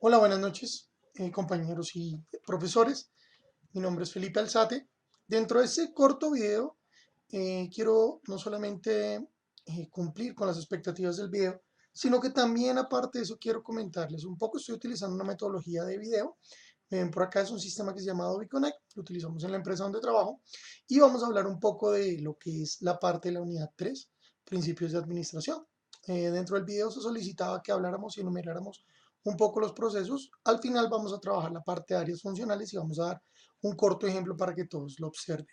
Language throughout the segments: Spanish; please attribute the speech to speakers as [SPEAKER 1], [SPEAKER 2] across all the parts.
[SPEAKER 1] Hola, buenas noches, compañeros y profesores. Mi nombre es Felipe Alzate. Dentro de este corto video, quiero no solamente cumplir con las expectativas del video, sino que también, aparte de eso, quiero comentarles un poco. Estoy utilizando una metodología de video. Ven por acá, es un sistema que se llama Adobe Connect, lo utilizamos en la empresa donde trabajo, y vamos a hablar un poco de lo que es la parte de la unidad 3, principios de administración. Dentro del video se solicitaba que habláramos y enumeráramos un poco los procesos. Al final vamos a trabajar la parte de áreas funcionales y vamos a dar un corto ejemplo para que todos lo observen.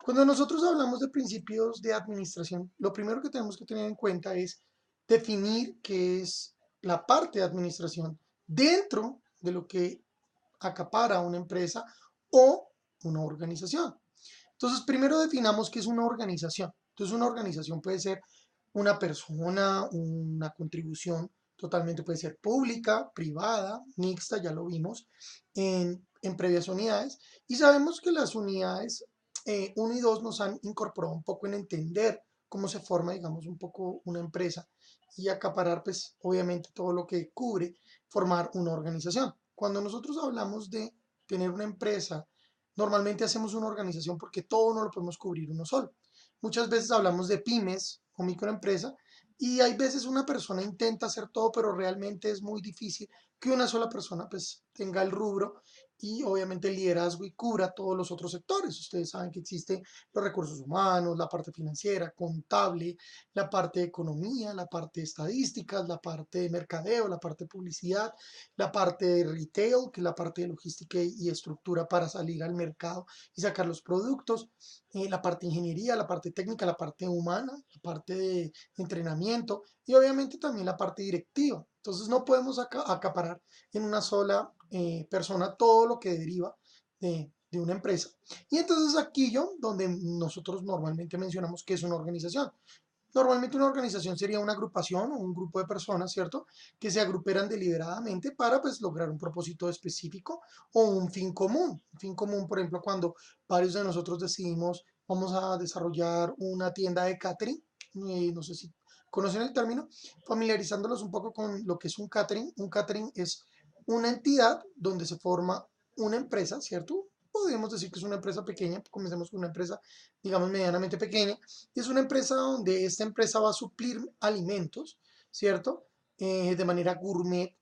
[SPEAKER 1] Cuando nosotros hablamos de principios de administración, lo primero que tenemos que tener en cuenta es definir qué es la parte de administración dentro de lo que acapara una empresa o una organización. Entonces, primero definamos qué es una organización. Entonces, una organización puede ser una persona, una contribución totalmente puede ser pública, privada, mixta, ya lo vimos en previas unidades. Y sabemos que las unidades 1 y 2 nos han incorporado un poco en entender cómo se forma, digamos, un poco una empresa y acaparar, pues, obviamente todo lo que cubre formar una organización. Cuando nosotros hablamos de tener una empresa, normalmente hacemos una organización porque todo no lo podemos cubrir uno solo. Muchas veces hablamos de pymes o microempresa y hay veces una persona intenta hacer todo, pero realmente es muy difícil que una sola persona pues tenga el rubro y obviamente el liderazgo y cubra todos los otros sectores. Ustedes saben que existen los recursos humanos, la parte financiera, contable, la parte de economía, la parte de estadísticas, la parte de mercadeo, la parte de publicidad, la parte de retail, que es la parte de logística y estructura para salir al mercado y sacar los productos, la parte de ingeniería, la parte técnica, la parte humana, la parte de entrenamiento y obviamente también la parte directiva. Entonces no podemos acaparar en una sola persona todo lo que deriva de una empresa. Y entonces aquí yo, donde nosotros normalmente mencionamos que es una organización. Normalmente una organización sería una agrupación o un grupo de personas, ¿cierto? Que se agruperan deliberadamente para pues lograr un propósito específico o un fin común. Un fin común, por ejemplo, cuando varios de nosotros decidimos vamos a desarrollar una tienda de catering, no sé si conocen el término, familiarizándolos un poco con lo que es un catering. Un catering es una entidad donde se forma una empresa, ¿cierto? Podríamos decir que es una empresa pequeña, comencemos con una empresa, digamos, medianamente pequeña, es una empresa donde esta empresa va a suplir alimentos, ¿cierto? De manera gourmet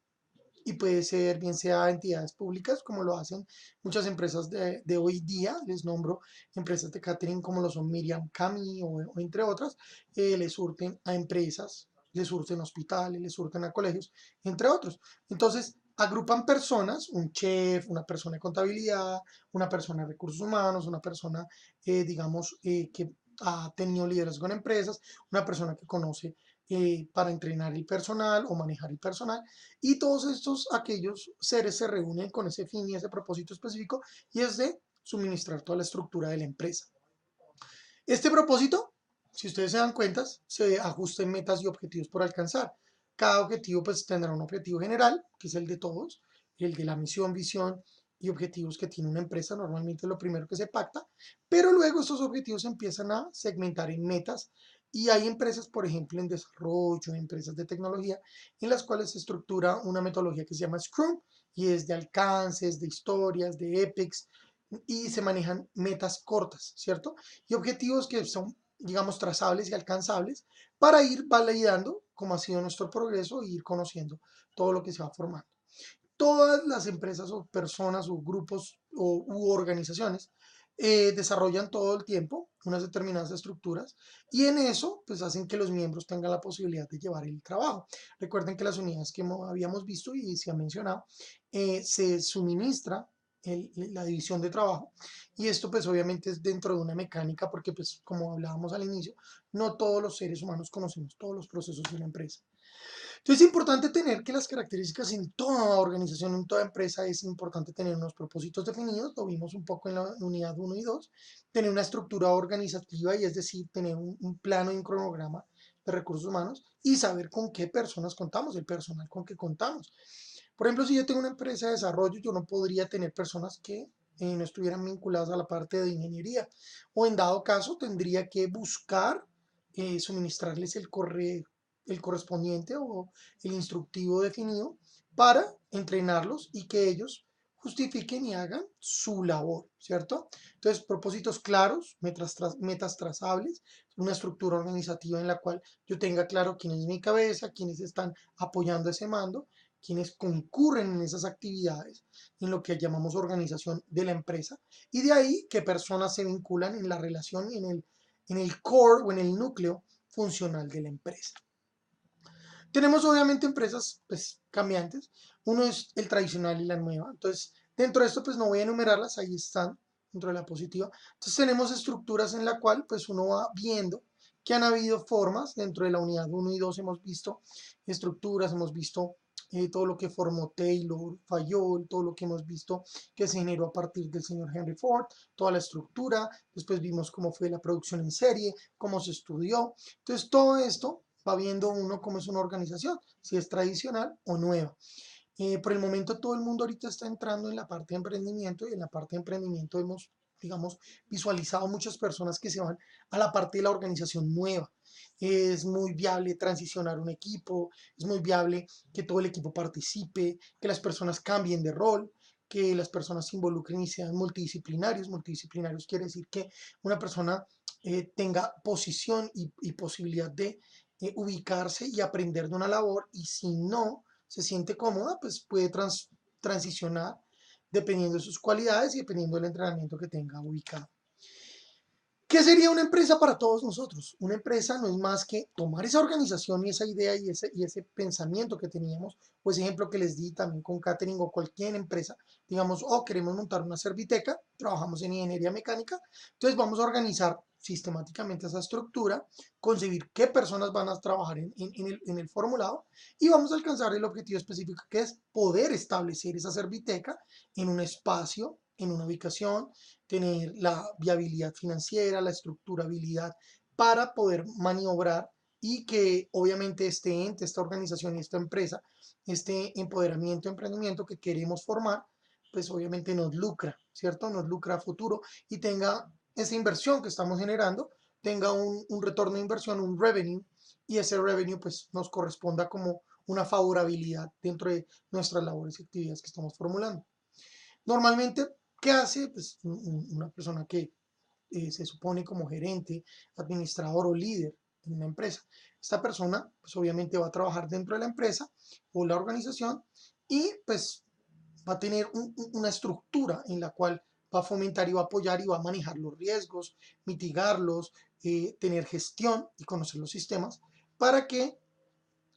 [SPEAKER 1] y puede ser bien sea entidades públicas como lo hacen muchas empresas de hoy día, les nombro empresas de catering como lo son Miriam Cami o entre otras, le surten a empresas, le surten a hospitales, le surten a colegios, entre otros. Entonces, agrupan personas, un chef, una persona de contabilidad, una persona de recursos humanos, una persona, digamos, que ha tenido liderazgo en empresas, una persona que conoce para entrenar el personal o manejar el personal, y todos estos, aquellos seres se reúnen con ese fin y ese propósito específico y es de suministrar toda la estructura de la empresa. Este propósito, si ustedes se dan cuenta, se ajusta en metas y objetivos por alcanzar. Cada objetivo pues tendrá un objetivo general, que es el de todos, el de la misión, visión y objetivos que tiene una empresa, normalmente es lo primero que se pacta, pero luego estos objetivos se empiezan a segmentar en metas y hay empresas, por ejemplo, en desarrollo, empresas de tecnología, en las cuales se estructura una metodología que se llama Scrum y es de alcances, de historias, de epics y se manejan metas cortas, ¿cierto? Y objetivos que son, digamos, trazables y alcanzables para ir validando cómo ha sido nuestro progreso e ir conociendo todo lo que se va formando. Todas las empresas o personas o grupos u organizaciones desarrollan todo el tiempo unas determinadas estructuras y en eso pues hacen que los miembros tengan la posibilidad de llevar el trabajo. Recuerden que las unidades que habíamos visto y se ha mencionado, se suministra la división de trabajo y esto pues obviamente es dentro de una mecánica porque pues como hablábamos al inicio, no todos los seres humanos conocemos todos los procesos de una empresa. Entonces es importante tener que las características en toda organización, en toda empresa, es importante tener unos propósitos definidos, lo vimos un poco en la unidad 1 y 2, tener una estructura organizativa y es decir, tener un plano y un cronograma de recursos humanos y saber con qué personas contamos, el personal con que contamos. Por ejemplo, si yo tengo una empresa de desarrollo, yo no podría tener personas que no estuvieran vinculadas a la parte de ingeniería o en dado caso tendría que buscar suministrarles el correspondiente o el instructivo definido para entrenarlos y que ellos justifiquen y hagan su labor, ¿cierto? Entonces, propósitos claros, metas trazables, una estructura organizativa en la cual yo tenga claro quién es mi cabeza, quiénes están apoyando ese mando, quienes concurren en esas actividades, en lo que llamamos organización de la empresa, y de ahí qué personas se vinculan en la relación, en el core o en el núcleo funcional de la empresa. Tenemos obviamente empresas pues cambiantes. Uno es el tradicional y la nueva. Entonces, dentro de esto pues no voy a enumerarlas, ahí están, dentro de la positiva. Entonces tenemos estructuras en la cual pues uno va viendo que han habido formas dentro de la unidad 1 y 2, hemos visto estructuras, hemos visto todo lo que formó Taylor, Fayol, todo lo que hemos visto que se generó a partir del señor Henry Ford, toda la estructura, después vimos cómo fue la producción en serie, cómo se estudió. Entonces todo esto va viendo uno cómo es una organización, si es tradicional o nueva. Por el momento todo el mundo ahorita está entrando en la parte de emprendimiento y en la parte de emprendimiento hemos, digamos, visualizado muchas personas que se van a la parte de la organización nueva. Es muy viable transicionar un equipo, es muy viable que todo el equipo participe, que las personas cambien de rol, que las personas se involucren y sean multidisciplinarios. Multidisciplinarios quiere decir que una persona tenga posición y posibilidad de ubicarse y aprender de una labor, y si no se siente cómoda, pues puede transicionar dependiendo de sus cualidades y dependiendo del entrenamiento que tenga ubicado. ¿Qué sería una empresa para todos nosotros? Una empresa no es más que tomar esa organización y esa idea y ese pensamiento que teníamos, o ese ejemplo que les di también con catering o cualquier empresa. Digamos, queremos montar una serviteca, trabajamos en ingeniería mecánica, entonces vamos a organizar sistemáticamente esa estructura, concebir qué personas van a trabajar en el formulado y vamos a alcanzar el objetivo específico, que es poder establecer esa serviteca en un espacio, en una ubicación, tener la viabilidad financiera, la estructurabilidad para poder maniobrar y que obviamente este ente, esta organización y esta empresa, este empoderamiento, emprendimiento que queremos formar, pues obviamente nos lucra, ¿cierto? Nos lucra a futuro y tenga esa inversión que estamos generando, tenga un retorno de inversión, un revenue, y ese revenue pues nos corresponda como una favorabilidad dentro de nuestras labores y actividades que estamos formulando. Normalmente, ¿qué hace pues, una persona que se supone como gerente, administrador o líder en una empresa? Esta persona, pues obviamente va a trabajar dentro de la empresa o la organización y pues va a tener una estructura en la cual va a fomentar y va a apoyar y va a manejar los riesgos, mitigarlos, tener gestión y conocer los sistemas para que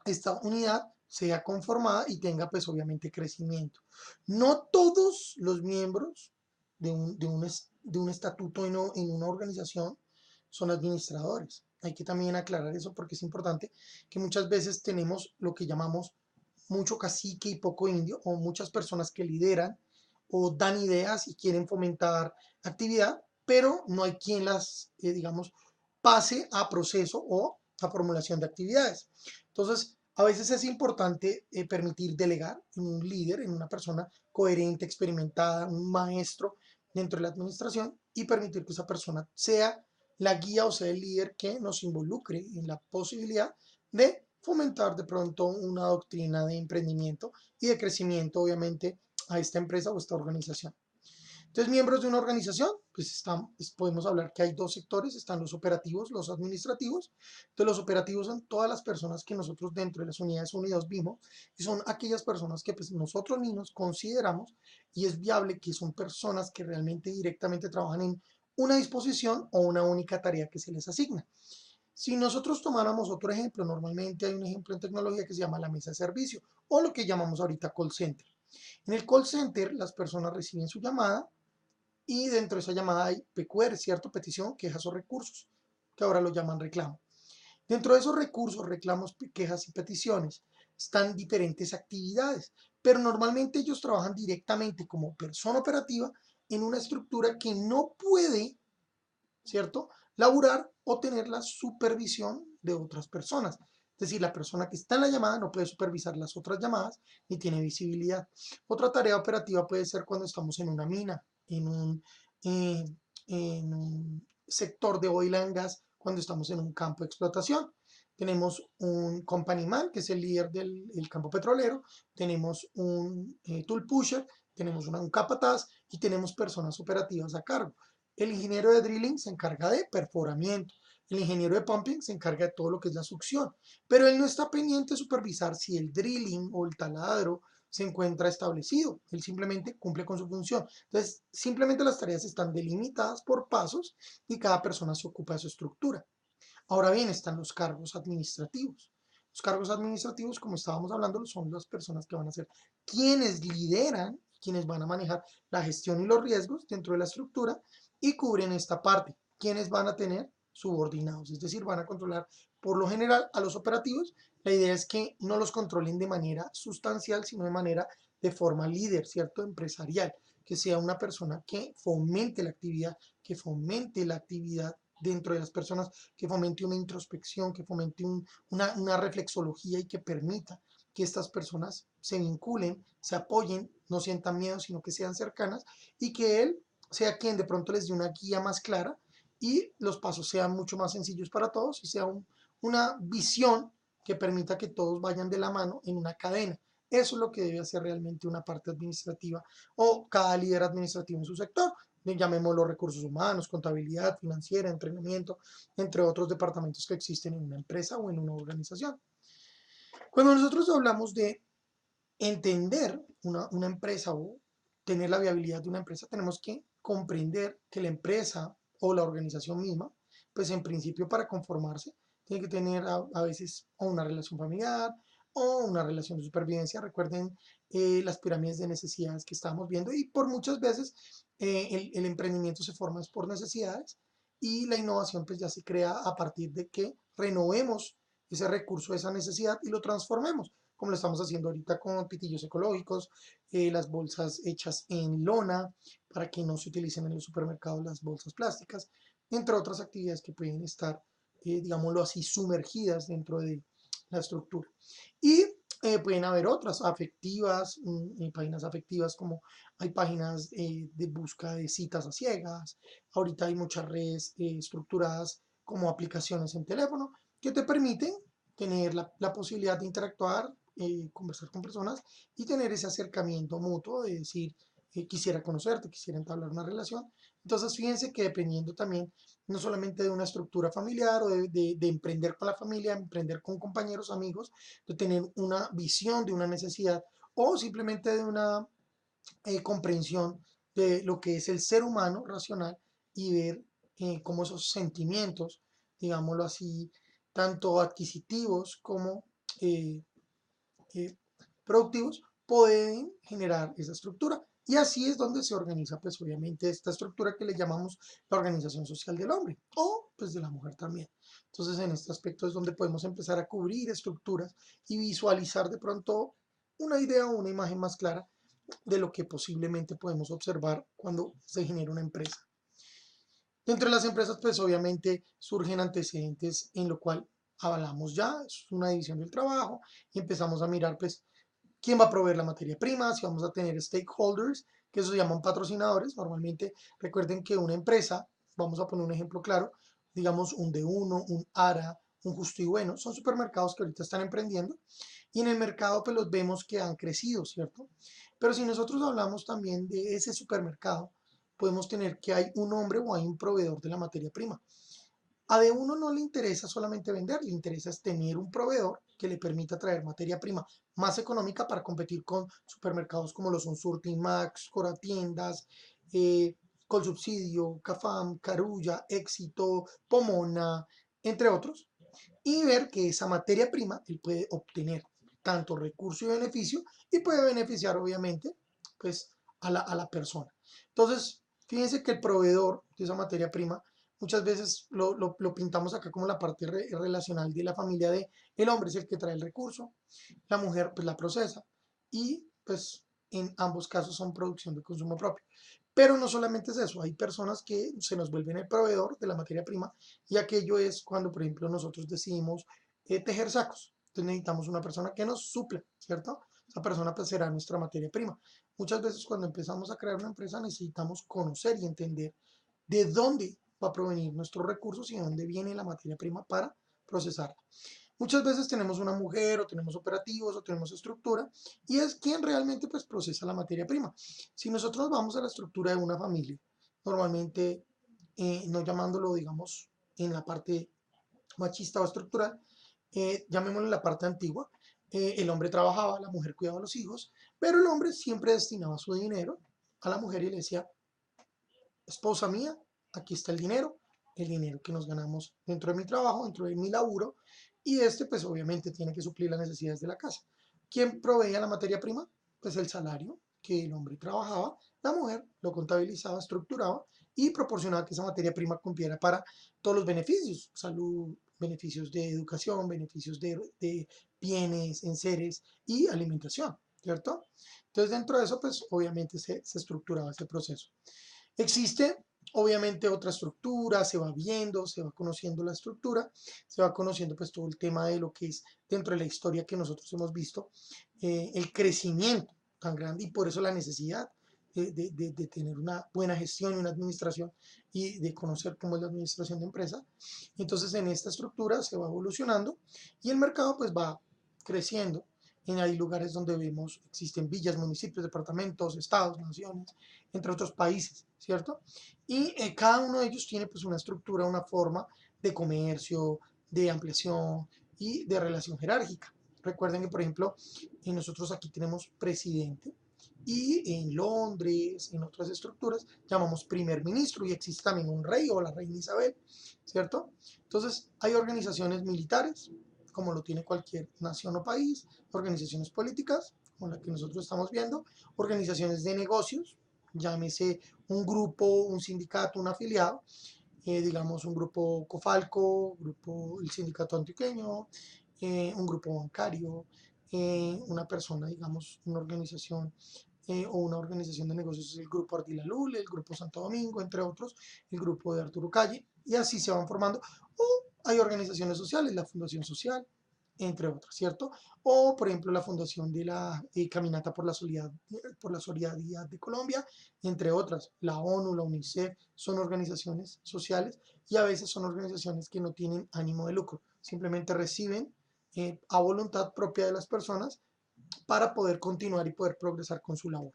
[SPEAKER 1] esta unidad sea conformada y tenga pues obviamente crecimiento. No todos los miembros de un estatuto en una organización son administradores. Hay que también aclarar eso porque es importante, que muchas veces tenemos lo que llamamos mucho cacique y poco indio, o muchas personas que lideran o dan ideas y quieren fomentar actividad, pero no hay quien las, digamos, pase a proceso o a formulación de actividades. Entonces, a veces es importante permitir delegar en un líder, en una persona coherente, experimentada, un maestro dentro de la administración, y permitir que esa persona sea la guía o sea el líder que nos involucre en la posibilidad de fomentar de pronto una doctrina de emprendimiento y de crecimiento, obviamente, a esta empresa o esta organización. Entonces, miembros de una organización, pues podemos hablar que hay dos sectores, están los operativos, los administrativos. Entonces, los operativos son todas las personas que nosotros dentro de las unidades unidas vimos, y son aquellas personas que pues, nosotros mismos consideramos y es viable que son personas que realmente directamente trabajan en una disposición o una única tarea que se les asigna. Si nosotros tomáramos otro ejemplo, normalmente hay un ejemplo en tecnología que se llama la mesa de servicio o lo que llamamos ahorita call center. En el call center las personas reciben su llamada y dentro de esa llamada hay PQR, ¿cierto? Petición, quejas o recursos, que ahora lo llaman reclamo. Dentro de esos recursos, reclamos, quejas y peticiones están diferentes actividades, pero normalmente ellos trabajan directamente como persona operativa en una estructura que no puede, ¿cierto?, laburar o tener la supervisión de otras personas. Es decir, la persona que está en la llamada no puede supervisar las otras llamadas ni tiene visibilidad. Otra tarea operativa puede ser cuando estamos en una mina, eh, en un sector de oil and gas, cuando estamos en un campo de explotación. tenemos un company man, que es el líder del campo petrolero, tenemos un tool pusher, tenemos un capataz y tenemos personas operativas a cargo. El ingeniero de drilling se encarga de perforamiento, el ingeniero de pumping se encarga de todo lo que es la succión, pero él no está pendiente de supervisar si el drilling o el taladro se encuentra establecido, él simplemente cumple con su función. Entonces, simplemente las tareas están delimitadas por pasos y cada persona se ocupa de su estructura. Ahora bien, están los cargos administrativos. Los cargos administrativos, como estábamos hablando, son las personas que van a ser quienes lideran, quienes van a manejar la gestión y los riesgos dentro de la estructura y cubren esta parte, quienes van a tener subordinados, es decir, van a controlar por lo general a los operativos. La idea es que no los controlen de manera sustancial, sino de manera de forma líder, ¿cierto? Empresarial, que sea una persona que fomente la actividad dentro de las personas, que fomente una introspección, que fomente una reflexología y que permita que estas personas se vinculen, se apoyen, no sientan miedo, sino que sean cercanas y que él sea quien de pronto les dé una guía más clara y los pasos sean mucho más sencillos para todos y sea una visión que permita que todos vayan de la mano en una cadena. Eso es lo que debe hacer realmente una parte administrativa o cada líder administrativo en su sector, llamémoslo recursos humanos, contabilidad, financiera, entrenamiento, entre otros departamentos que existen en una empresa o en una organización. Cuando nosotros hablamos de entender una empresa o tener la viabilidad de una empresa, tenemos que comprender que la empresa o la organización misma, pues en principio para conformarse, tiene que tener a veces o una relación familiar o una relación de supervivencia. Recuerden las pirámides de necesidades que estábamos viendo y por muchas veces el emprendimiento se forma por necesidades y la innovación pues ya se crea a partir de que renovemos ese recurso, esa necesidad y lo transformemos como lo estamos haciendo ahorita con pitillos ecológicos, las bolsas hechas en lona, para que no se utilicen en los supermercados las bolsas plásticas, entre otras actividades que pueden estar, digámoslo así, sumergidas dentro de la estructura. Y pueden haber otras afectivas, páginas afectivas como hay páginas de busca de citas a ciegas, ahorita hay muchas redes estructuradas como aplicaciones en teléfono que te permiten tener la posibilidad de interactuar, conversar con personas y tener ese acercamiento mutuo de decir, quisiera conocerte, quisiera entablar una relación. Entonces, fíjense que dependiendo también, no solamente de una estructura familiar o de emprender con la familia, emprender con compañeros, amigos, de tener una visión de una necesidad o simplemente de una comprensión de lo que es el ser humano racional y ver cómo esos sentimientos, digámoslo así, tanto adquisitivos como eh, eh, productivos, pueden generar esa estructura. Y así es donde se organiza, pues obviamente, esta estructura que le llamamos la organización social del hombre o pues de la mujer también. Entonces, en este aspecto es donde podemos empezar a cubrir estructuras y visualizar de pronto una idea o una imagen más clara de lo que posiblemente podemos observar cuando se genera una empresa. Dentro de las empresas, pues obviamente surgen antecedentes en lo cual avalamos ya, es una división del trabajo y empezamos a mirar pues quién va a proveer la materia prima, si vamos a tener stakeholders, que eso se llaman patrocinadores. Normalmente recuerden que una empresa, vamos a poner un ejemplo claro, digamos un D1, un ARA, un Justo y Bueno, son supermercados que ahorita están emprendiendo y en el mercado pues los vemos que han crecido, ¿cierto? Pero si nosotros hablamos también de ese supermercado, podemos tener que hay un hombre o hay un proveedor de la materia prima. A de uno no le interesa solamente vender, le interesa es tener un proveedor que le permita traer materia prima más económica para competir con supermercados como lo son Surtimax, Coratiendas, Colsubsidio, Cafam, Carulla, Éxito, Pomona, entre otros, y ver que esa materia prima él puede obtener tanto recurso y beneficio y puede beneficiar obviamente pues a la persona. Entonces, fíjense que el proveedor de esa materia prima muchas veces lo pintamos acá como la parte relacional de la familia de el hombre es el que trae el recurso, la mujer pues la procesa y pues en ambos casos son producción de consumo propio. Pero no solamente es eso, hay personas que se nos vuelven el proveedor de la materia prima y aquello es cuando, por ejemplo, nosotros decidimos tejer sacos. Entonces necesitamos una persona que nos supla, ¿cierto? Esa persona pues será nuestra materia prima. Muchas veces cuando empezamos a crear una empresa necesitamos conocer y entender de dónde va a provenir nuestros recursos y de dónde viene la materia prima para procesarla. Muchas veces tenemos una mujer o tenemos operativos o tenemos estructura y es quien realmente pues procesa la materia prima. Si nosotros vamos a la estructura de una familia, normalmente no llamándolo digamos en la parte machista o estructural, llamémoslo en la parte antigua, el hombre trabajaba, la mujer cuidaba a los hijos, pero el hombre siempre destinaba su dinero a la mujer y le decía, esposa mía, aquí está el dinero que nos ganamos dentro de mi trabajo, dentro de mi laburo, y este pues obviamente tiene que suplir las necesidades de la casa. ¿Quién proveía la materia prima? Pues el salario que el hombre trabajaba, la mujer lo contabilizaba, estructuraba y proporcionaba que esa materia prima cumpliera para todos los beneficios, salud, beneficios de educación, beneficios de bienes, enseres y alimentación, ¿cierto? Entonces dentro de eso pues obviamente se estructuraba ese proceso. Existe obviamente otra estructura, se va viendo, se va conociendo la estructura, se va conociendo pues todo el tema de lo que es dentro de la historia que nosotros hemos visto, el crecimiento tan grande y por eso la necesidad de tener una buena gestión y una administración y de conocer cómo es la administración de empresa. Entonces en esta estructura se va evolucionando y el mercado pues va creciendo. Hay lugares donde vemos, existen villas, municipios, departamentos, estados, naciones, entre otros países, ¿cierto? Y cada uno de ellos tiene pues una estructura, una forma de comercio, de ampliación y de relación jerárquica. Recuerden que, por ejemplo, nosotros aquí tenemos presidente y en Londres, en otras estructuras, llamamos primer ministro y existe también un rey o la reina Isabel, ¿cierto? Entonces, hay organizaciones militares, como lo tiene cualquier nación o país, organizaciones políticas, como la que nosotros estamos viendo, organizaciones de negocios, llámese un grupo, un sindicato, un afiliado, digamos un grupo Cofalco, grupo el sindicato antioqueño, un grupo bancario, una persona, digamos, una organización o una organización de negocios es el grupo Ardila Lule, el grupo Santo Domingo, entre otros, el grupo de Arturo Calle, y así se van formando. O hay organizaciones sociales, la Fundación Social, entre otras, ¿cierto? O, por ejemplo, la fundación de la Caminata por la Solidaridad de Colombia, entre otras, la ONU, la UNICEF, son organizaciones sociales y a veces son organizaciones que no tienen ánimo de lucro, simplemente reciben a voluntad propia de las personas para poder continuar y poder progresar con su labor.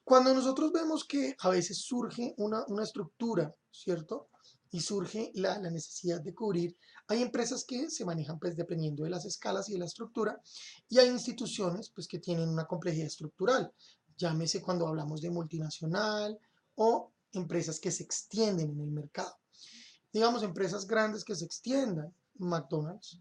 [SPEAKER 1] Cuando nosotros vemos que a veces surge una estructura, ¿cierto? Y surge la necesidad de cubrir, hay empresas que se manejan pues dependiendo de las escalas y de la estructura, y hay instituciones pues que tienen una complejidad estructural, llámese cuando hablamos de multinacional o empresas que se extienden en el mercado. Digamos, empresas grandes que se extiendan, McDonald's.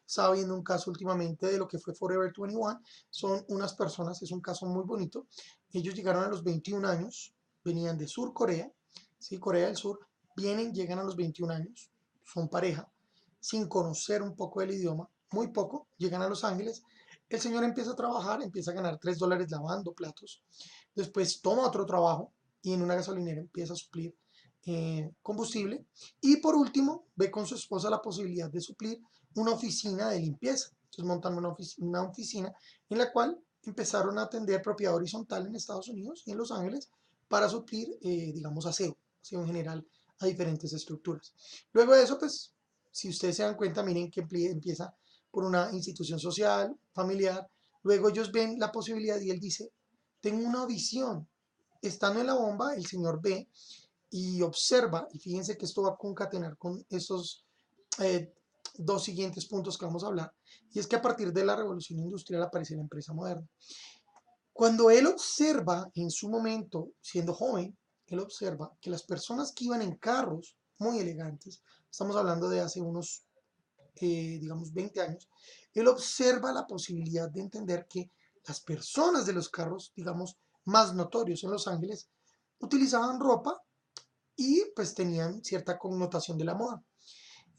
[SPEAKER 1] Estaba viendo un caso últimamente de lo que fue Forever 21. Son unas personas, es un caso muy bonito. Ellos llegaron a los 21 años, venían de Sur Corea, ¿sí? Corea del Sur, vienen, llegan a los 21 años, son pareja, sin conocer un poco del idioma, muy poco, llegan a Los Ángeles. El señor empieza a trabajar, empieza a ganar $3 lavando platos. Después toma otro trabajo y en una gasolinera empieza a suplir combustible. Y por último, ve con su esposa la posibilidad de suplir una oficina de limpieza. Entonces montan una oficina en la cual empezaron a atender propiedad horizontal en Estados Unidos y en Los Ángeles para suplir, digamos, aseo en general a diferentes estructuras. Luego de eso, pues, si ustedes se dan cuenta, miren que empieza por una institución social, familiar, luego ellos ven la posibilidad y él dice, tengo una visión. Estando en la bomba, el señor ve y observa, y fíjense que esto va a concatenar con estos eh, dos siguientes puntos que vamos a hablar, y es que a partir de la revolución industrial aparece la empresa moderna. Cuando él observa en su momento, siendo joven, él observa que las personas que iban en carros muy elegantes, estamos hablando de hace unos, digamos, 20 años, él observa la posibilidad de entender que las personas de los carros, digamos, más notorios en Los Ángeles, utilizaban ropa y pues tenían cierta connotación de la moda.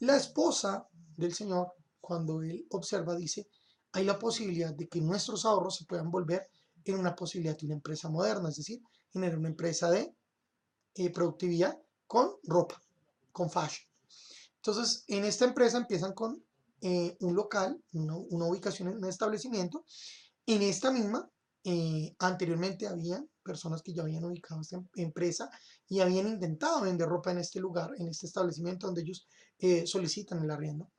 [SPEAKER 1] La esposa del señor, cuando él observa, dice, hay la posibilidad de que nuestros ahorros se puedan volver en una posibilidad de una empresa moderna, es decir, generar una empresa de productividad con ropa, con fashion. Entonces, en esta empresa empiezan con un local, una ubicación en un establecimiento. En esta misma, anteriormente había personas que ya habían ubicado esta empresa y habían intentado vender ropa en este lugar, en este establecimiento donde ellos solicitan el arriendo.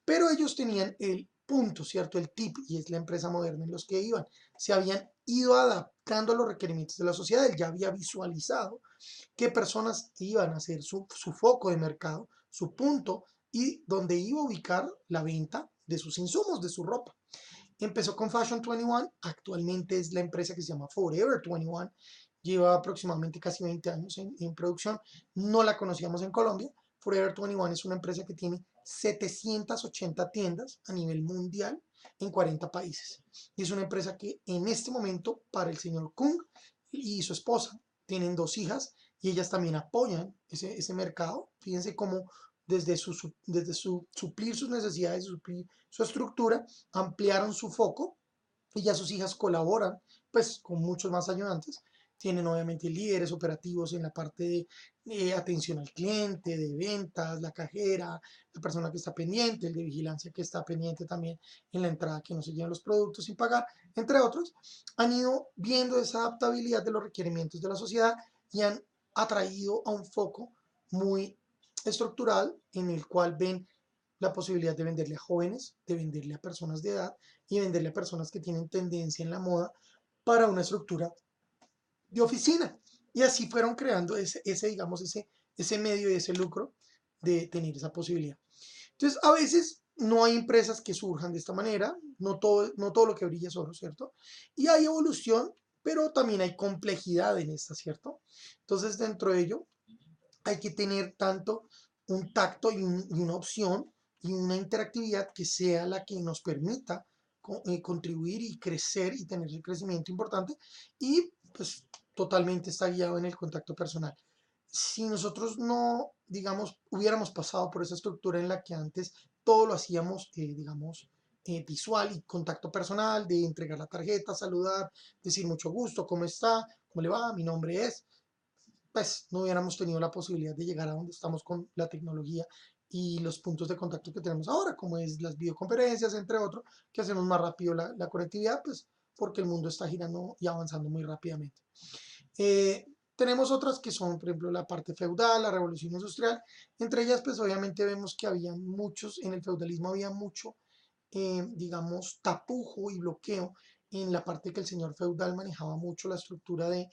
[SPEAKER 1] Pero ellos tenían el punto, ¿cierto? El tip, y es la empresa moderna en los que iban. Se habían ido adaptando a los requerimientos de la sociedad. Él ya había visualizado qué personas iban a ser su foco de mercado, su punto, y donde iba a ubicar la venta de sus insumos, de su ropa. Empezó con Fashion 21, actualmente es la empresa que se llama Forever 21, lleva aproximadamente casi 20 años en producción, no la conocíamos en Colombia. Forever 21 es una empresa que tiene 780 tiendas a nivel mundial en 40 países. Y es una empresa que en este momento, para el señor Kung y su esposa, tienen 2 hijas y ellas también apoyan ese mercado. Fíjense cómo desde suplir sus necesidades, suplir su estructura, ampliaron su foco y ya sus hijas colaboran pues con muchos más ayudantes. Tienen obviamente líderes operativos en la parte de atención al cliente, de ventas, la cajera, la persona que está pendiente, el de vigilancia que está pendiente también en la entrada que no se lleven los productos sin pagar, entre otros. Han ido viendo esa adaptabilidad de los requerimientos de la sociedad y han atraído a un foco muy estructural en el cual ven la posibilidad de venderle a jóvenes, de venderle a personas de edad y venderle a personas que tienen tendencia en la moda para una estructura de oficina. Y así fueron creando digamos, ese medio y ese lucro de tener esa posibilidad. Entonces, a veces no hay empresas que surjan de esta manera, no todo lo que brilla es oro, ¿cierto? Y hay evolución, pero también hay complejidad en esta, ¿cierto? Entonces, dentro de ello, hay que tener tanto un tacto y una opción y una interactividad que sea la que nos permita contribuir y crecer y tener ese crecimiento importante y pues totalmente está guiado en el contacto personal. Si nosotros no, digamos, hubiéramos pasado por esa estructura en la que antes todo lo hacíamos, digamos, visual y contacto personal, de entregar la tarjeta, saludar, decir mucho gusto, ¿cómo está? ¿Cómo le va? Mi nombre es, pues no hubiéramos tenido la posibilidad de llegar a donde estamos con la tecnología y los puntos de contacto que tenemos ahora, como es las videoconferencias, entre otros, que hacemos más rápido la conectividad, pues porque el mundo está girando y avanzando muy rápidamente. Tenemos otras que son, por ejemplo, la parte feudal, la revolución industrial. Entre ellas, pues obviamente vemos que había muchos, en el feudalismo había mucho, digamos, tapujo y bloqueo en la parte que el señor feudal manejaba mucho la estructura de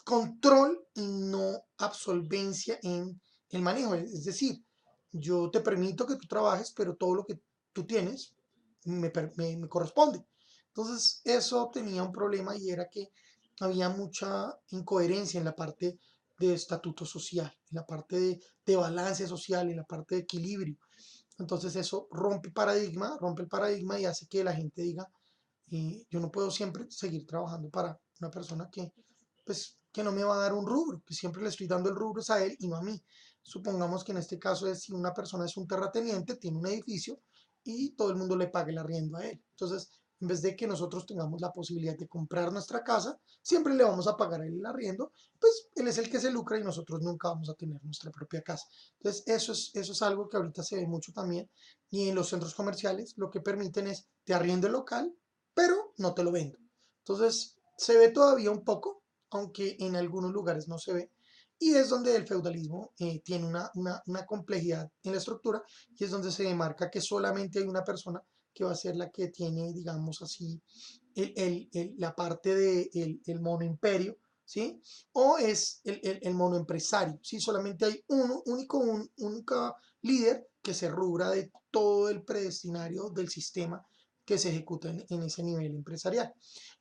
[SPEAKER 1] control y no absolvencia en el manejo. Es decir, yo te permito que tú trabajes, pero todo lo que tú tienes me corresponde. Entonces, eso tenía un problema y era que había mucha incoherencia en la parte de estatuto social, en la parte de balance social, en la parte de equilibrio. Entonces, eso rompe el paradigma y hace que la gente diga, yo no puedo siempre seguir trabajando para una persona que no me va a dar un rubro, que siempre le estoy dando el rubro es a él y no a mí. Supongamos que en este caso es si una persona es un terrateniente, tiene un edificio y todo el mundo le paga el arriendo a él. Entonces, en vez de que nosotros tengamos la posibilidad de comprar nuestra casa, siempre le vamos a pagar el arriendo, pues él es el que se lucra y nosotros nunca vamos a tener nuestra propia casa. Entonces, eso es algo que ahorita se ve mucho también y en los centros comerciales lo que permiten es te arriendo el local, pero no te lo vendo. Entonces, se ve todavía un poco, aunque en algunos lugares no se ve, y es donde el feudalismo tiene una complejidad en la estructura y es donde se demarca que solamente hay una persona que va a ser la que tiene, digamos así, la parte del monoimperio, ¿sí? O es el monoempresario, ¿sí? Solamente hay un único líder que se rubra de todo el predestinario del sistema que se ejecuta en ese nivel empresarial.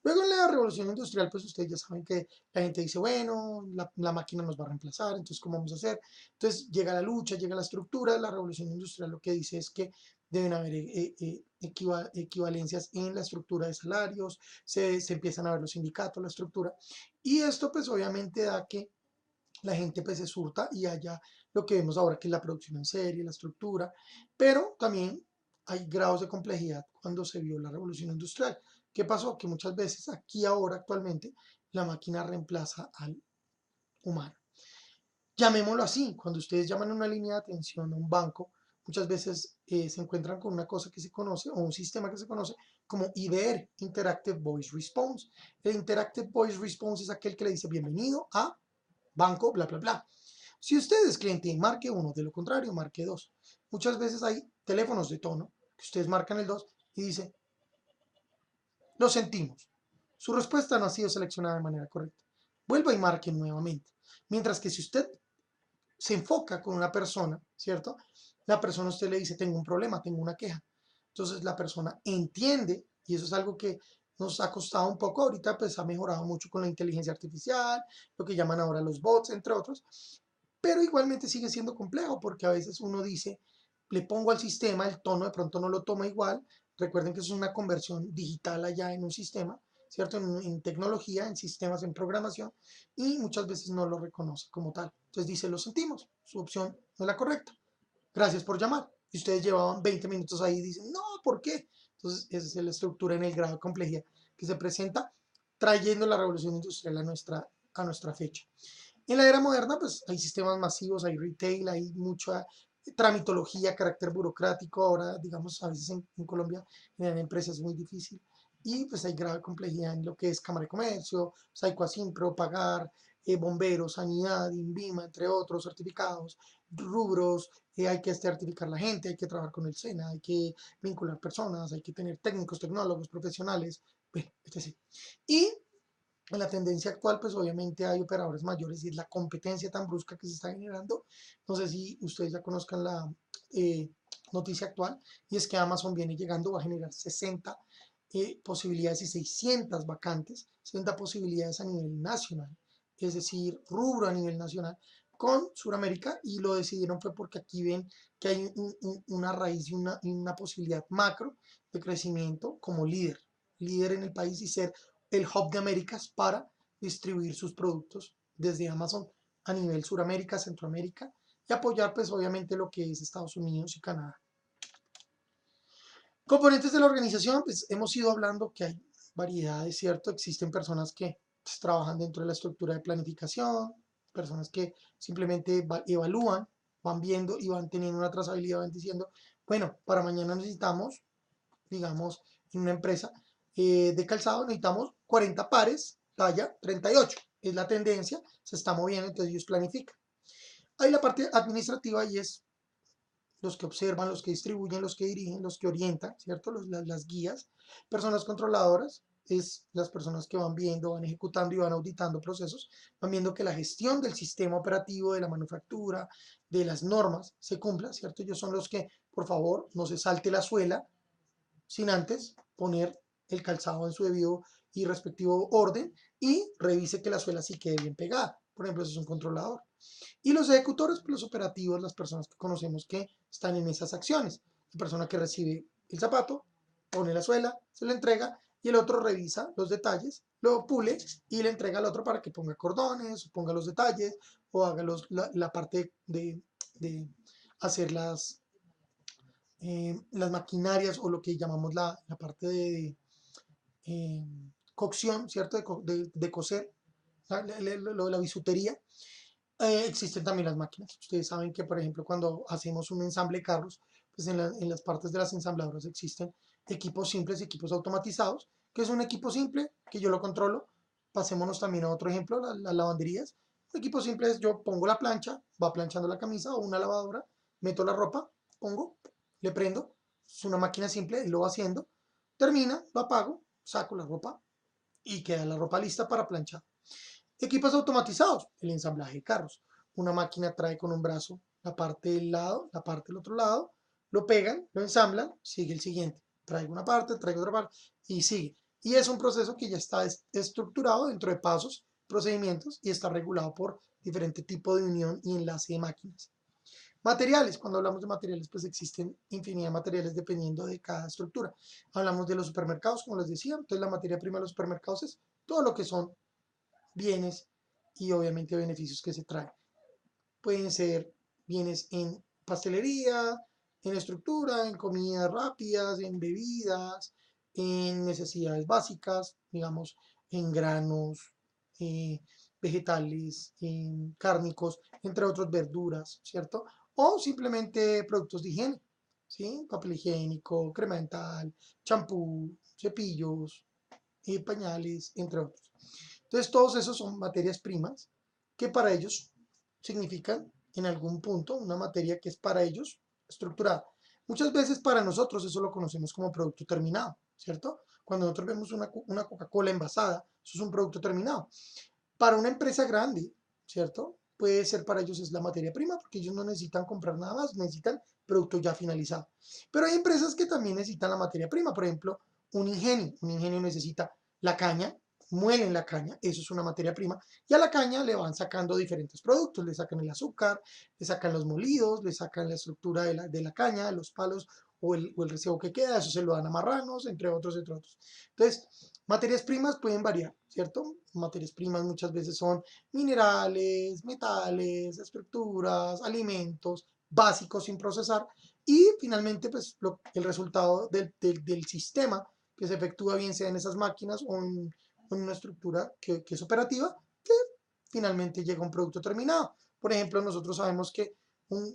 [SPEAKER 1] Luego en la revolución industrial, pues ustedes ya saben que la gente dice, bueno, la máquina nos va a reemplazar, entonces ¿cómo vamos a hacer? Entonces llega la lucha, llega la estructura, la revolución industrial lo que dice es que deben haber equivalencias en la estructura de salarios, se empiezan a ver los sindicatos, la estructura, y esto pues obviamente da que la gente pues se surta y haya lo que vemos ahora que es la producción en serie, la estructura, pero también hay grados de complejidad cuando se vio la revolución industrial. ¿Qué pasó? Que muchas veces aquí ahora actualmente la máquina reemplaza al humano. Llamémoslo así, cuando ustedes llaman a una línea de atención a un banco, muchas veces se encuentran con una cosa que se conoce o un sistema que se conoce como IVR, Interactive Voice Response. El Interactive Voice Response es aquel que le dice bienvenido a banco, bla, bla, bla. Si usted es cliente, marque 1, de lo contrario, marque 2. Muchas veces hay teléfonos de tono que ustedes marcan el 2 y dice, lo sentimos. Su respuesta no ha sido seleccionada de manera correcta. Vuelva y marque nuevamente. Mientras que si usted se enfoca con una persona, ¿cierto? La persona a usted le dice, tengo un problema, tengo una queja. Entonces la persona entiende, y eso es algo que nos ha costado un poco, ahorita pues ha mejorado mucho con la inteligencia artificial, lo que llaman ahora los bots, entre otros, pero igualmente sigue siendo complejo porque a veces uno dice, le pongo al sistema, el tono de pronto no lo toma igual. Recuerden que eso es una conversión digital allá en un sistema, ¿cierto? En tecnología, en sistemas, en programación, y muchas veces no lo reconoce como tal. Entonces dice, lo sentimos, su opción no es la correcta. Gracias por llamar. Y ustedes llevaban 20 minutos ahí y dicen, no, ¿por qué? Entonces esa es la estructura en el grado de complejidad que se presenta trayendo la revolución industrial a nuestra fecha. En la era moderna, pues hay sistemas masivos, hay retail, hay mucha tramitología, carácter burocrático. Ahora, digamos, a veces en Colombia, en empresas es muy difícil. Y pues hay grave complejidad en lo que es Cámara de Comercio, Saico Asimpro, Pagar, Bomberos, Sanidad, INVIMA, entre otros, certificados, rubros. Hay que certificar la gente, hay que trabajar con el SENA, hay que vincular personas, hay que tener técnicos, tecnólogos, profesionales, bueno, etc. Y en la tendencia actual, pues obviamente hay operadores mayores y es la competencia tan brusca que se está generando. No sé si ustedes ya conozcan la noticia actual, y es que Amazon viene llegando, va a generar 60 posibilidades y 600 vacantes, 60 posibilidades a nivel nacional, es decir, rubro a nivel nacional, con Sudamérica, y lo decidieron fue porque aquí ven que hay una raíz y una posibilidad macro de crecimiento como líder en el país y ser el hub de Américas para distribuir sus productos desde Amazon a nivel Suramérica, Centroamérica, y apoyar pues obviamente lo que es Estados Unidos y Canadá. Componentes de la organización, pues hemos ido hablando que hay variedades, ¿cierto? Existen personas que pues, trabajan dentro de la estructura de planificación, personas que simplemente evalúan, van viendo y van teniendo una trazabilidad, van diciendo, bueno, para mañana necesitamos, digamos, en una empresa de calzado necesitamos 40 pares, talla 38, es la tendencia, se está moviendo, entonces ellos planifican. Hay la parte administrativa y es los que observan, los que distribuyen, los que dirigen, los que orientan, ¿cierto? Las guías. Personas controladoras es las personas que van viendo, van ejecutando y van auditando procesos, van viendo que la gestión del sistema operativo, de la manufactura, de las normas se cumpla, ¿cierto? Ellos son los que, por favor, no se salte la suela sin antes poner el calzado en su debido y respectivo orden y revise que la suela sí quede bien pegada. Por ejemplo, eso es un controlador. Y los ejecutores, pues los operativos, las personas que conocemos que están en esas acciones. La persona que recibe el zapato, pone la suela, se lo entrega y el otro revisa los detalles, lo pule y le entrega al otro para que ponga cordones, o ponga los detalles o haga la parte de hacer las maquinarias o lo que llamamos la parte de cocción, ¿cierto? De coser, la bisutería. Existen también las máquinas. Ustedes saben que, por ejemplo, cuando hacemos un ensamble de carros, pues en las partes de las ensambladoras existen equipos simples y equipos automatizados, que es un equipo simple que yo lo controlo. Pasémonos también a otro ejemplo, las lavanderías. Un equipo simple es yo pongo la plancha, va planchando la camisa o una lavadora, meto la ropa, pongo, le prendo, es una máquina simple y lo va haciendo. Termina, lo apago, saco la ropa y queda la ropa lista para planchar. Equipos automatizados, el ensamblaje de carros. Una máquina trae con un brazo la parte del lado, la parte del otro lado, lo pegan, lo ensamblan, sigue el siguiente. Traigo una parte, traigo otra parte y sigue. Y es un proceso que ya está estructurado dentro de pasos, procedimientos y está regulado por diferente tipo de unión y enlace de máquinas. Materiales, cuando hablamos de materiales, pues existen infinidad de materiales dependiendo de cada estructura. Hablamos de los supermercados, como les decía, entonces la materia prima de los supermercados es todo lo que son bienes y obviamente beneficios que se traen. Pueden ser bienes en pastelería, en estructura, en comidas rápidas, en bebidas, en necesidades básicas, digamos, en granos, eh, vegetales, en cárnicos, entre otros verduras, ¿cierto? O simplemente productos de higiene, ¿sí? Papel higiénico, crema dental, champú, cepillos, pañales, entre otros. Entonces, todos esos son materias primas que para ellos significan en algún punto una materia que es para ellos estructurada. Muchas veces para nosotros eso lo conocemos como producto terminado, ¿cierto? Cuando nosotros vemos una Coca-Cola envasada, eso es un producto terminado. Para una empresa grande, ¿cierto? Puede ser para ellos es la materia prima, porque ellos no necesitan comprar nada más, necesitan producto ya finalizado. Pero hay empresas que también necesitan la materia prima, por ejemplo, un ingenio necesita la caña, muelen la caña, eso es una materia prima, y a la caña le van sacando diferentes productos, le sacan el azúcar, le sacan los molidos, le sacan la estructura de la caña, los palos o el resebo que queda, eso se lo dan a marranos, entre otros, entre otros. Entonces, materias primas pueden variar, ¿cierto? Materias primas muchas veces son minerales, metales, estructuras, alimentos básicos sin procesar y finalmente pues el resultado del sistema que se efectúa bien sea en esas máquinas o en una estructura que es operativa, que finalmente llega a un producto terminado. Por ejemplo, nosotros sabemos que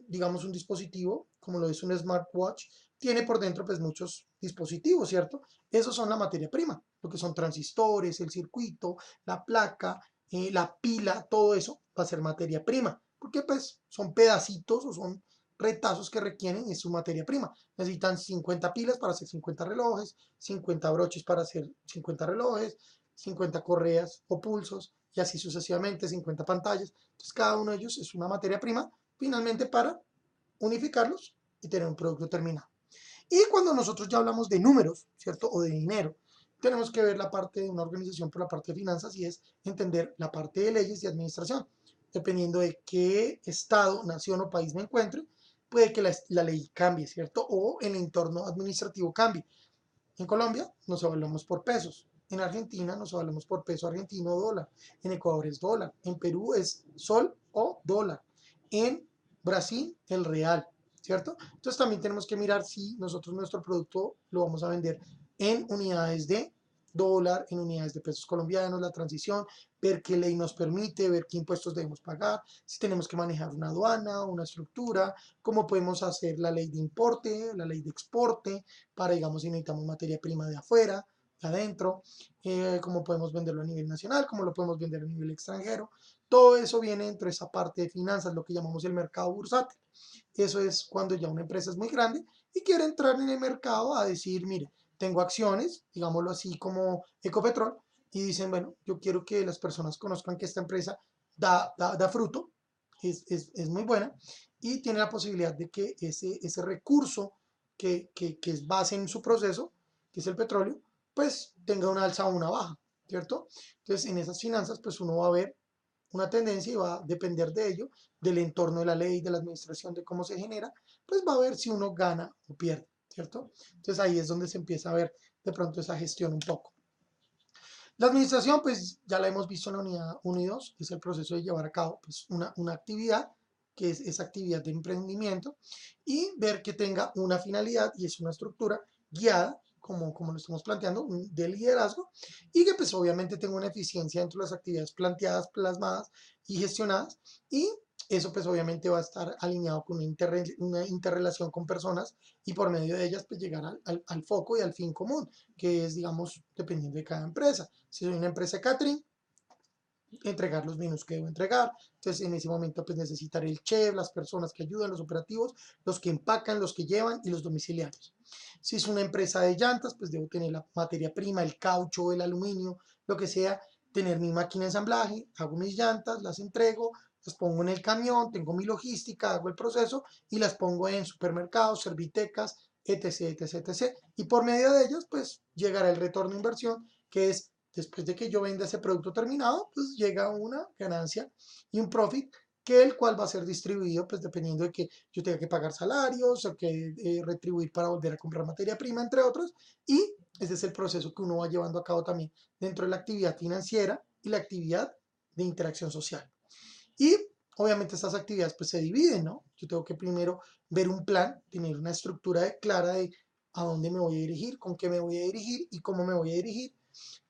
[SPEAKER 1] digamos un dispositivo, como lo es un smartwatch, tiene por dentro pues muchos dispositivos, ¿cierto? Esos son la materia prima, lo que son transistores, el circuito, la placa, la pila, todo eso va a ser materia prima, porque pues son pedacitos o son retazos que requieren y es su materia prima. Necesitan 50 pilas para hacer 50 relojes, 50 broches para hacer 50 relojes, 50 correas o pulsos y así sucesivamente, 50 pantallas. Entonces cada uno de ellos es una materia prima finalmente para unificarlos y tener un producto terminado. Y cuando nosotros ya hablamos de números, ¿cierto? O de dinero, tenemos que ver la parte de una organización por la parte de finanzas y es entender la parte de leyes y administración. Dependiendo de qué estado, nación o país me encuentre, puede que la ley cambie, ¿cierto? O el entorno administrativo cambie. En Colombia nos evaluamos por pesos. En Argentina nos evaluamos por peso argentino o dólar. En Ecuador es dólar. En Perú es sol o dólar. En Brasil el real, ¿cierto? Entonces también tenemos que mirar si nosotros nuestro producto lo vamos a vender en unidades de dólar, en unidades de pesos colombianos, la transición, ver qué ley nos permite, ver qué impuestos debemos pagar, si tenemos que manejar una aduana, una estructura, cómo podemos hacer la ley de importe, la ley de exporte, para, digamos, si necesitamos materia prima de afuera, de adentro, cómo podemos venderlo a nivel nacional, cómo lo podemos vender a nivel extranjero. Todo eso viene dentro de esa parte de finanzas, lo que llamamos el mercado bursátil. Eso es cuando ya una empresa es muy grande y quiere entrar en el mercado a decir, mire, tengo acciones, digámoslo así como Ecopetrol, y dicen, bueno, yo quiero que las personas conozcan que esta empresa da fruto, es muy buena, y tiene la posibilidad de que ese recurso que es base en su proceso, que es el petróleo, pues tenga una alza o una baja, ¿cierto? Entonces, en esas finanzas, pues uno va a ver una tendencia y va a depender de ello, del entorno de la ley, de la administración, de cómo se genera, pues va a ver si uno gana o pierde, ¿cierto? Entonces ahí es donde se empieza a ver de pronto esa gestión un poco. La administración, pues ya la hemos visto en la unidad 1 y 2, es el proceso de llevar a cabo pues, una actividad, que es esa actividad de emprendimiento, y ver que tenga una finalidad y es una estructura guiada, como lo estamos planteando, de liderazgo, y que pues obviamente tenga una eficiencia dentro de las actividades planteadas, plasmadas y gestionadas, y eso pues obviamente va a estar alineado con una interrelación con personas y por medio de ellas pues llegar al foco y al fin común, que es digamos dependiendo de cada empresa. Si soy una empresa de catering, entregar los menús que debo entregar. Entonces, en ese momento, pues necesitaré el chef, las personas que ayudan, los operativos, los que empacan, los que llevan y los domiciliarios. Si es una empresa de llantas, pues debo tener la materia prima, el caucho, el aluminio, lo que sea, tener mi máquina de ensamblaje, hago mis llantas, las entrego, las pongo en el camión, tengo mi logística, hago el proceso y las pongo en supermercados, servitecas, etc, etc, etc. Y por medio de ellos, pues llegará el retorno de inversión, que es después de que yo venda ese producto terminado, pues llega una ganancia y un profit que el cual va a ser distribuido, pues dependiendo de que yo tenga que pagar salarios o que retribuir para volver a comprar materia prima, entre otros. Y ese es el proceso que uno va llevando a cabo también dentro de la actividad financiera y la actividad de interacción social. Y obviamente estas actividades pues se dividen, ¿no? Yo tengo que primero ver un plan, tener una estructura clara de a dónde me voy a dirigir, con qué me voy a dirigir y cómo me voy a dirigir,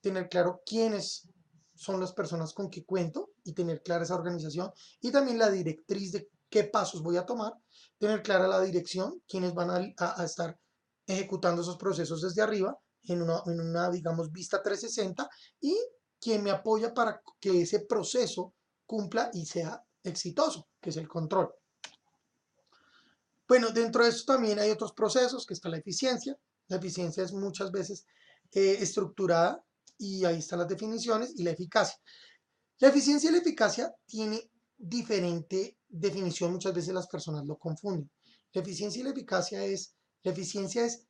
[SPEAKER 1] tener claro quiénes son las personas con que cuento y tener clara esa organización y también la directriz de qué pasos voy a tomar, tener clara la dirección, quiénes van a estar ejecutando esos procesos desde arriba digamos, vista 360 y quien me apoya para que ese proceso cumpla y sea exitoso, que es el control. Bueno, dentro de esto también hay otros procesos, que está la eficiencia. La eficiencia es muchas veces estructurada y ahí están las definiciones, y la eficacia. La eficiencia y la eficacia tiene diferente definición, muchas veces las personas lo confunden. La eficiencia y la eficiencia es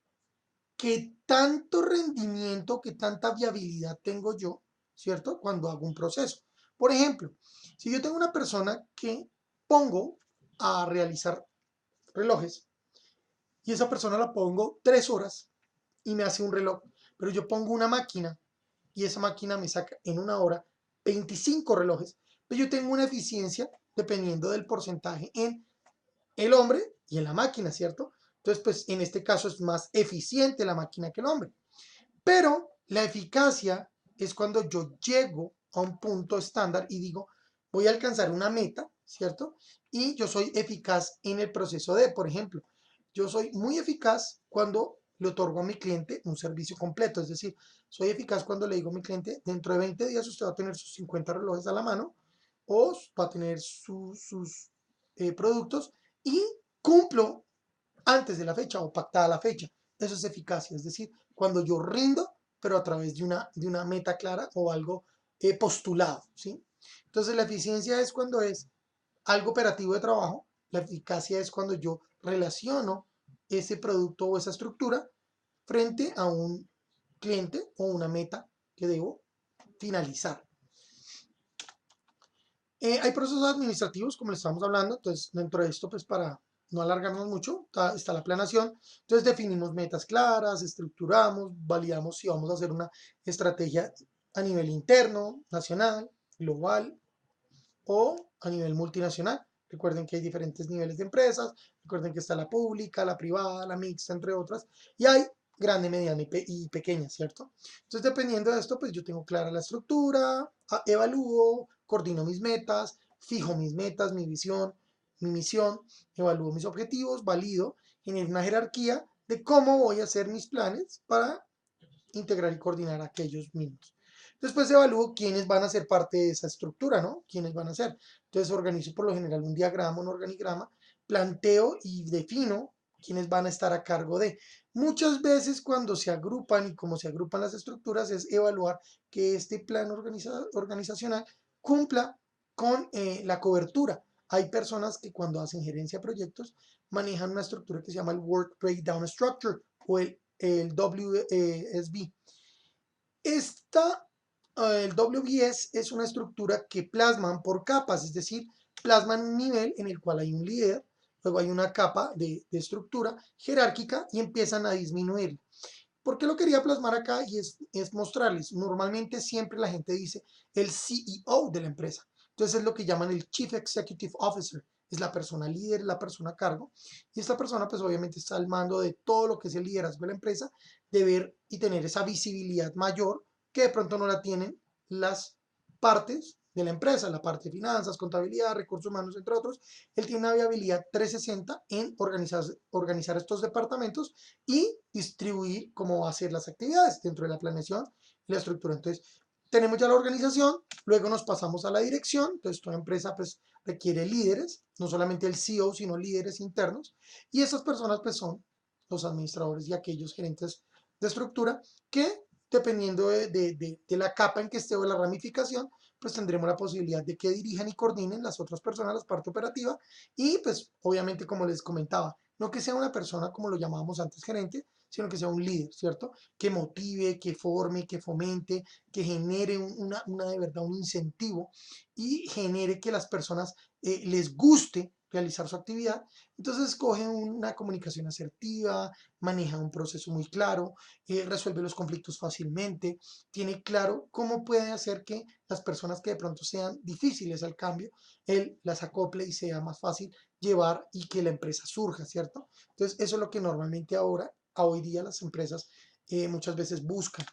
[SPEAKER 1] qué tanto rendimiento, qué tanta viabilidad tengo yo, ¿cierto? Cuando hago un proceso. Por ejemplo, si yo tengo una persona que pongo a realizar relojes y esa persona la pongo 3 horas y me hace un reloj, pero yo pongo una máquina y esa máquina me saca en 1 hora 25 relojes, pues yo tengo una eficiencia dependiendo del porcentaje en el hombre y en la máquina, ¿cierto? Entonces, pues en este caso es más eficiente la máquina que el hombre. Pero la eficacia es cuando yo llego a un punto estándar y digo, voy a alcanzar una meta, ¿cierto? Y yo soy eficaz en el proceso de, por ejemplo, yo soy muy eficaz cuando le otorgo a mi cliente un servicio completo, es decir, soy eficaz cuando le digo a mi cliente, dentro de 20 días usted va a tener sus 50 relojes a la mano o va a tener sus productos y cumplo antes de la fecha o pactada la fecha. Eso es eficacia, es decir, cuando yo rindo, pero a través de una meta clara o algo postulado, ¿sí? Entonces la eficiencia es cuando es algo operativo de trabajo, la eficacia es cuando yo relaciono ese producto o esa estructura frente a un cliente o una meta que debo finalizar. Hay procesos administrativos, como le estamos hablando, entonces dentro de esto, pues para no alargarnos mucho, está la planeación. Entonces definimos metas claras, estructuramos, validamos si vamos a hacer una estrategia a nivel interno, nacional, global o a nivel multinacional. Recuerden que hay diferentes niveles de empresas, recuerden que está la pública, la privada, la mixta, entre otras, y hay grande, mediana y pequeña, ¿cierto? Entonces, dependiendo de esto, pues yo tengo clara la estructura, evalúo, coordino mis metas, fijo mis metas, mi visión, mi misión, evalúo mis objetivos, valido, genero una jerarquía de cómo voy a hacer mis planes para integrar y coordinar aquellos mismos. Después evalúo quiénes van a ser parte de esa estructura, ¿no? ¿Quiénes van a ser? Entonces organizo por lo general un diagrama, un organigrama, planteo y defino quiénes van a estar a cargo de. Muchas veces cuando se agrupan y como se agrupan las estructuras es evaluar que este plan organizacional cumpla con la cobertura. Hay personas que cuando hacen gerencia de proyectos manejan una estructura que se llama el Work Breakdown Structure o el WSB. El WBS es una estructura que plasman por capas, es decir, plasman un nivel en el cual hay un líder, luego hay una capa de estructura jerárquica y empiezan a disminuir. ¿Por qué lo quería plasmar acá? Y es mostrarles, normalmente siempre la gente dice el CEO de la empresa, entonces es lo que llaman el Chief Executive Officer, es la persona líder, la persona a cargo, y esta persona pues obviamente está al mando de todo lo que es el liderazgo de la empresa, de ver y tener esa visibilidad mayor que de pronto no la tienen las partes de la empresa, la parte de finanzas, contabilidad, recursos humanos, entre otros. Él tiene una viabilidad 360 en organizar estos departamentos y distribuir cómo va a ser las actividades dentro de la planeación y la estructura. Entonces, tenemos ya la organización, luego nos pasamos a la dirección, entonces toda empresa pues requiere líderes, no solamente el CEO, sino líderes internos, y esas personas pues son los administradores y aquellos gerentes de estructura que dependiendo de la capa en que esté o la ramificación, pues tendremos la posibilidad de que dirijan y coordinen las otras personas, la parte operativa, y pues obviamente como les comentaba, no que sea una persona como lo llamábamos antes gerente, sino que sea un líder, ¿cierto? Que motive, que forme, que fomente, que genere una de verdad un incentivo y genere que las personas les guste realizar su actividad. Entonces escoge una comunicación asertiva, maneja un proceso muy claro, resuelve los conflictos fácilmente, tiene claro cómo puede hacer que las personas que de pronto sean difíciles al cambio, él las acople y sea más fácil llevar y que la empresa surja, ¿cierto? Entonces eso es lo que normalmente ahora, a hoy día las empresas muchas veces buscan.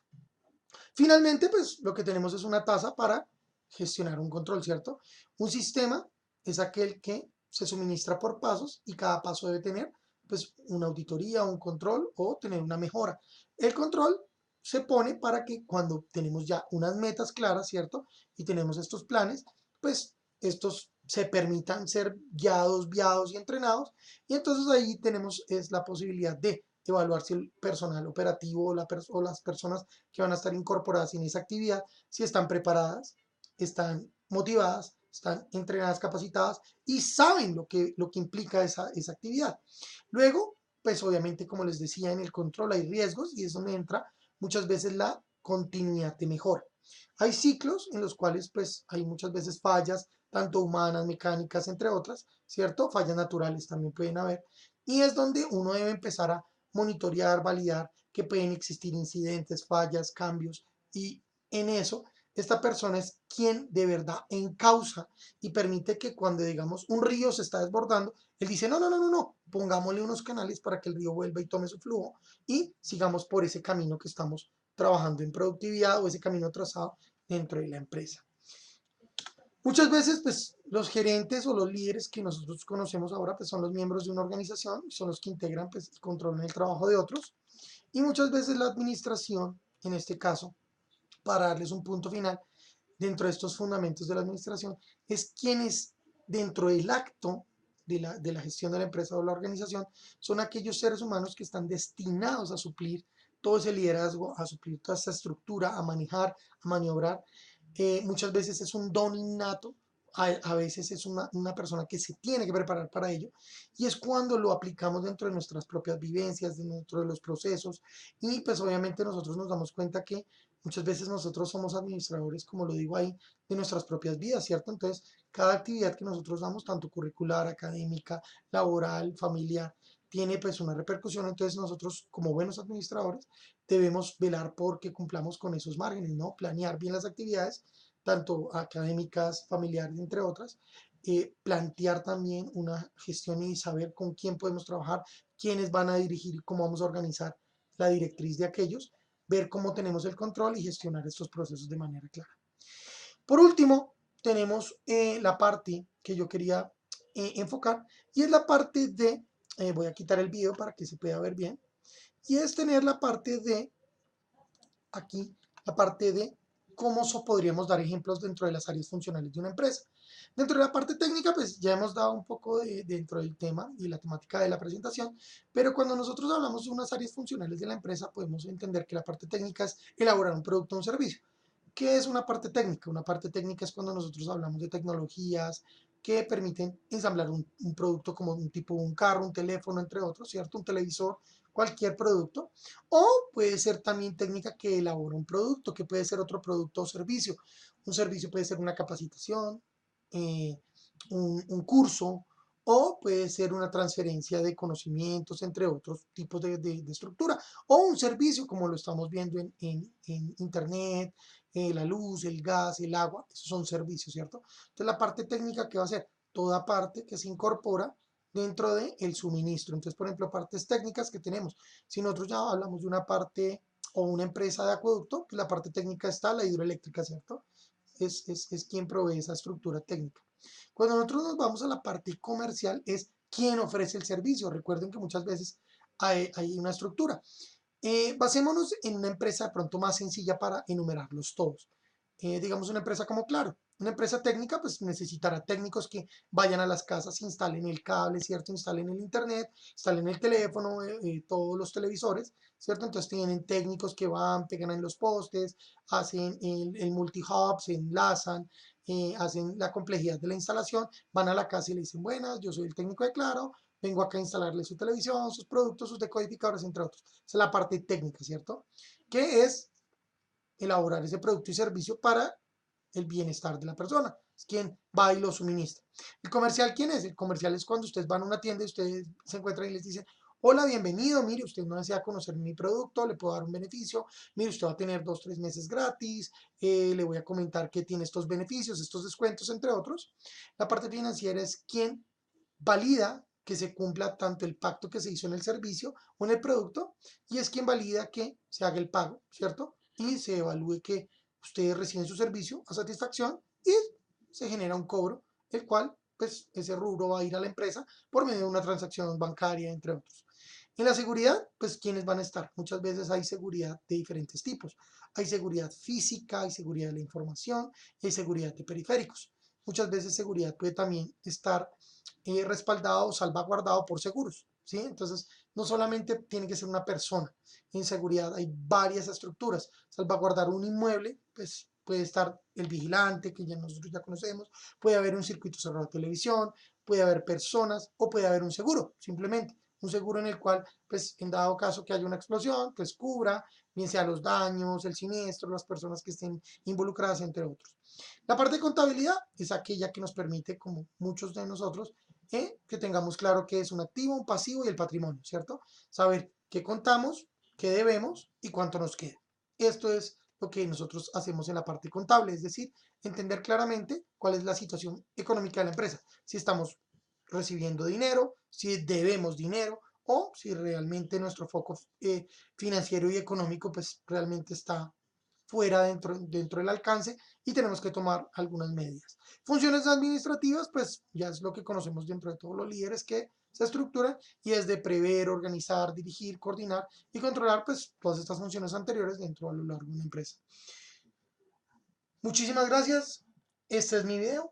[SPEAKER 1] Finalmente, pues lo que tenemos es una tasa para gestionar un control, ¿cierto? Un sistema es aquel que se suministra por pasos y cada paso debe tener pues una auditoría, un control o tener una mejora. El control se pone para que cuando tenemos ya unas metas claras, ¿cierto? Y tenemos estos planes, pues estos se permitan ser guiados, guiados y entrenados. Y entonces ahí tenemos es la posibilidad de evaluar si el personal operativo o las personas que van a estar incorporadas en esa actividad, si están preparadas, están motivadas, están entrenadas, capacitadas y saben lo que implica esa actividad. Luego, pues obviamente, como les decía, en el control hay riesgos y es donde entra muchas veces la continuidad de mejora. Hay ciclos en los cuales pues hay muchas veces fallas, tanto humanas, mecánicas, entre otras, ¿cierto? Fallas naturales también pueden haber. Y es donde uno debe empezar a monitorear, validar que pueden existir incidentes, fallas, cambios. Y en eso, esta persona es quien de verdad encausa y permite que cuando, digamos, un río se está desbordando, él dice, no, no, no, no, no, pongámosle unos canales para que el río vuelva y tome su flujo y sigamos por ese camino que estamos trabajando en productividad o ese camino trazado dentro de la empresa. Muchas veces, pues, los gerentes o los líderes que nosotros conocemos ahora, pues, son los miembros de una organización, son los que integran, pues, y controlan el trabajo de otros. Y muchas veces la administración, en este caso, para darles un punto final, dentro de estos fundamentos de la administración, es quienes, dentro del acto de la gestión de la empresa o la organización, son aquellos seres humanos que están destinados a suplir todo ese liderazgo, a suplir toda esa estructura, a manejar, a maniobrar. Muchas veces es un don innato, a veces es una persona que se tiene que preparar para ello, y es cuando lo aplicamos dentro de nuestras propias vivencias, dentro de los procesos, y pues obviamente nosotros nos damos cuenta que muchas veces nosotros somos administradores, como lo digo ahí, de nuestras propias vidas, ¿cierto? Entonces, cada actividad que nosotros damos, tanto curricular, académica, laboral, familiar, tiene pues una repercusión. Entonces, nosotros como buenos administradores debemos velar por que cumplamos con esos márgenes, ¿no? Planear bien las actividades, tanto académicas, familiares, entre otras. Plantear también una gestión y saber con quién podemos trabajar, quiénes van a dirigir y cómo vamos a organizar la directriz de aquellos, ver cómo tenemos el control y gestionar estos procesos de manera clara. Por último, tenemos la parte que yo quería enfocar y es la parte de, voy a quitar el video para que se pueda ver bien, y es tener la parte de, aquí, la parte de cómo podríamos dar ejemplos dentro de las áreas funcionales de una empresa. Dentro de la parte técnica, pues ya hemos dado un poco dentro del tema y la temática de la presentación, pero cuando nosotros hablamos de unas áreas funcionales de la empresa, podemos entender que la parte técnica es elaborar un producto o un servicio. ¿Qué es una parte técnica? Una parte técnica es cuando nosotros hablamos de tecnologías que permiten ensamblar un producto como un tipo un carro, un teléfono, entre otros, ¿cierto? Un televisor, cualquier producto. O puede ser también técnica que elabora un producto, que puede ser otro producto o servicio. Un servicio puede ser una capacitación, eh, un curso, o puede ser una transferencia de conocimientos entre otros tipos de estructura, o un servicio como lo estamos viendo en Internet, la luz, el gas, el agua, esos son servicios, ¿cierto? Entonces la parte técnica que va a ser toda parte que se incorpora dentro del suministro. Entonces, por ejemplo, partes técnicas que tenemos. Si nosotros ya hablamos de una parte o una empresa de acueducto, pues la parte técnica está la hidroeléctrica, ¿cierto? Es quien provee esa estructura técnica. Cuando nosotros nos vamos a la parte comercial, es quien ofrece el servicio. Recuerden que muchas veces hay una estructura. Basémonos en una empresa de pronto más sencilla para enumerarlos todos. Digamos una empresa como Claro. Una empresa técnica pues necesitará técnicos que vayan a las casas, instalen el cable, ¿cierto? Instalen el internet, instalen el teléfono, todos los televisores, ¿cierto? Entonces tienen técnicos que van, pegan en los postes, hacen el multi-hub, se enlazan, hacen la complejidad de la instalación, van a la casa y le dicen, buenas, yo soy el técnico de Claro, vengo acá a instalarle su televisión, sus productos, sus decodificadores, entre otros. Esa es la parte técnica, ¿cierto? Que es elaborar ese producto y servicio para el bienestar de la persona. Es quien va y lo suministra. ¿El comercial quién es? El comercial es cuando ustedes van a una tienda y ustedes se encuentran y les dicen, hola, bienvenido, mire, usted no desea conocer mi producto, le puedo dar un beneficio, mire, usted va a tener 2, 3 meses gratis, le voy a comentar que tiene estos beneficios, estos descuentos, entre otros. La parte financiera es quien valida que se cumpla tanto el pacto que se hizo en el servicio o en el producto y es quien valida que se haga el pago, ¿cierto? Y se evalúe que ustedes reciben su servicio a satisfacción y se genera un cobro, el cual, pues, ese rubro va a ir a la empresa por medio de una transacción bancaria, entre otros. En la seguridad, pues, ¿quiénes van a estar? Muchas veces hay seguridad de diferentes tipos. Hay seguridad física, hay seguridad de la información, hay seguridad de periféricos. Muchas veces seguridad puede también estar respaldado o salvaguardado por seguros, ¿sí? Entonces, no solamente tiene que ser una persona. En seguridad hay varias estructuras. Salvaguardar un inmueble, pues puede estar el vigilante, que ya nosotros ya conocemos, puede haber un circuito cerrado de televisión, puede haber personas o puede haber un seguro, simplemente. Un seguro en el cual, pues, en dado caso que haya una explosión, pues cubra, bien sea los daños, el siniestro, las personas que estén involucradas, entre otros. La parte de contabilidad es aquella que nos permite, como muchos de nosotros, que tengamos claro qué es un activo, un pasivo y el patrimonio, ¿cierto? Saber qué contamos, qué debemos y cuánto nos queda. Esto es lo que nosotros hacemos en la parte contable, es decir, entender claramente cuál es la situación económica de la empresa, si estamos recibiendo dinero, si debemos dinero o si realmente nuestro foco financiero y económico pues realmente está fuera dentro del alcance y tenemos que tomar algunas medidas. Funciones administrativas, pues ya es lo que conocemos dentro de todos los líderes que se estructuran y es de prever, organizar, dirigir, coordinar y controlar pues todas estas funciones anteriores dentro a lo largo de una empresa. Muchísimas gracias. Este es mi video.